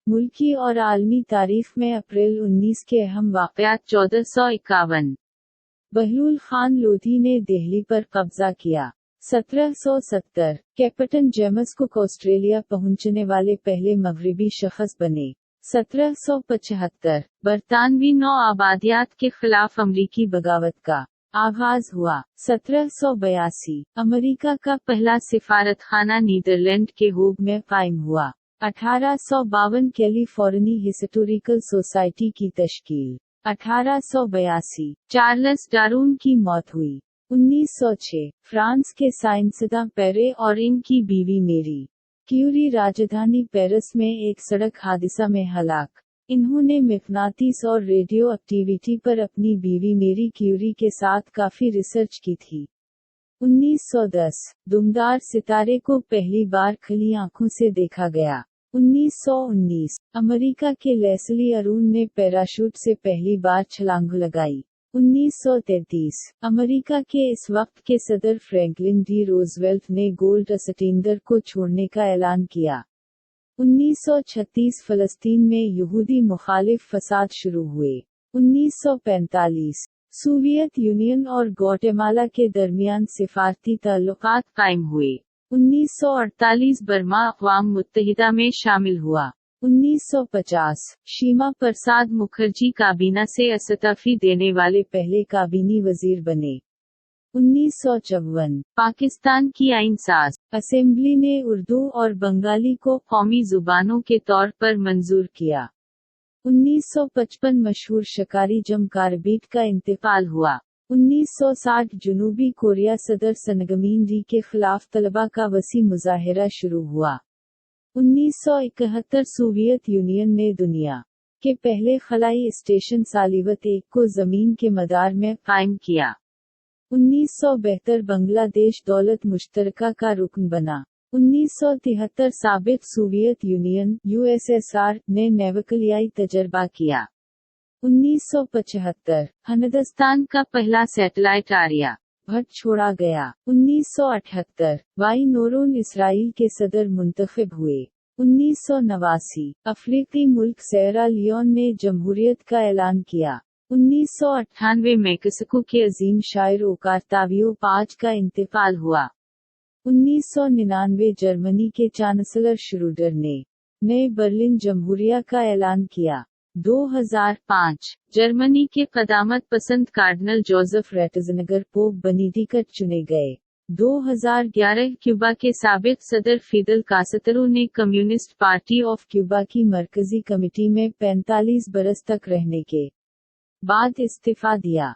मुल्की और आलमी तारीख में अप्रैल 19 के अहम वाक़यात 1451। बहलूल खान लोधी ने दिल्ली पर कब्जा किया। 1770 कैप्टन जेम्स कुक ऑस्ट्रेलिया पहुंचने वाले पहले मगरिबी शख्स बने। 1775 बरतानवी नौ आबादियात के खिलाफ अमरीकी बगावत का आगाज हुआ। 1782 अमेरिका का पहला सिफारतखाना नीदरलैंड के होग में कायम हुआ। 1852 कैलिफोर्नी हिस्टोरिकल सोसाइटी की तश्कील। 1882 चार्ल्स डार्विन की मौत हुई। 1906 फ्रांस के साइंसदां पेरे और इनकी बीवी मेरी क्यूरी राजधानी पेरिस में एक सड़क हादसा में हलाक। इन्होंने मैग्नेटिक्स और रेडियो एक्टिविटी पर अपनी बीवी मेरी क्यूरी के साथ काफी रिसर्च की थी। 1910 दुमदार सितारे को पहली बार खुली आंखों से देखा गया। 1919 अमेरिका के लेस्ली अरून ने पैराशूट से पहली बार छलांग लगाई। 1933 अमेरिका के इस वक्त के सदर फ्रैंकलिन डी रोजवेल्ट ने गोल्ड स्टैंडर्ड को छोड़ने का ऐलान किया। 1936 फलस्तीन में यहूदी मुखालिफ फसाद शुरू हुए। 1945 सोवियत यूनियन और ग्वाटेमाला के दरमियान सिफारती ताल्लुकात कायम हुए। 1948 बर्मा अक़वाम मुत्तहिदा में शामिल हुआ। 1950 शीमा प्रसाद मुखर्जी काबीना से इस्तीफा देने वाले पहले काबीनी वजीर बने। 1954 पाकिस्तान की आईन साज असेंबली ने उर्दू और बंगाली को कौमी जुबानों के तौर पर मंजूर किया। 1955 मशहूर शिकारी जम कारबीट का इंतकाल हुआ। 1960 जनूबी कोरिया सदर सनगमीन री के खिलाफ तलबा का वसी मुजाहिरा शुरू हुआ। 1971 सोवियत यूनियन ने दुनिया के पहले खलाई स्टेशन सालिवत 1 को जमीन के मदार में कायम किया। 1972 बांग्लादेश दौलत मुश्तरका का रुकन बना। 1973 साबिक सोवियत यूनियन (यूएसएसआर) ने नेवकलियाई तजर्बा किया। 1975 हिंदुस्तान का पहला सैटेलाइट आर्या भट्ट छोड़ा गया। 1978 वाई नोरून इसराइल के सदर मुंतखब हुए। 1989 अफ्रीकी मुल्क सेरा लियोन ने जमहूरियत का ऐलान किया। 1998 मेक्सिको के अजीम शायर ओक्टावियो पाज का इंतकाल हुआ। 1999 जर्मनी के चांसलर श्रोडर ने नए बर्लिन जमहूरिया का ऐलान किया। 2005 जर्मनी के क़दामत पसंद कार्डिनल जोसेफ रेटज़नगर पोप बेनेडिक्ट चुने गए। 2011 क्यूबा के साबिक सदर फिदेल कास्त्रो ने कम्युनिस्ट पार्टी ऑफ क्यूबा की मरकजी कमेटी में 45 बरस तक रहने के बाद इस्तीफा दिया।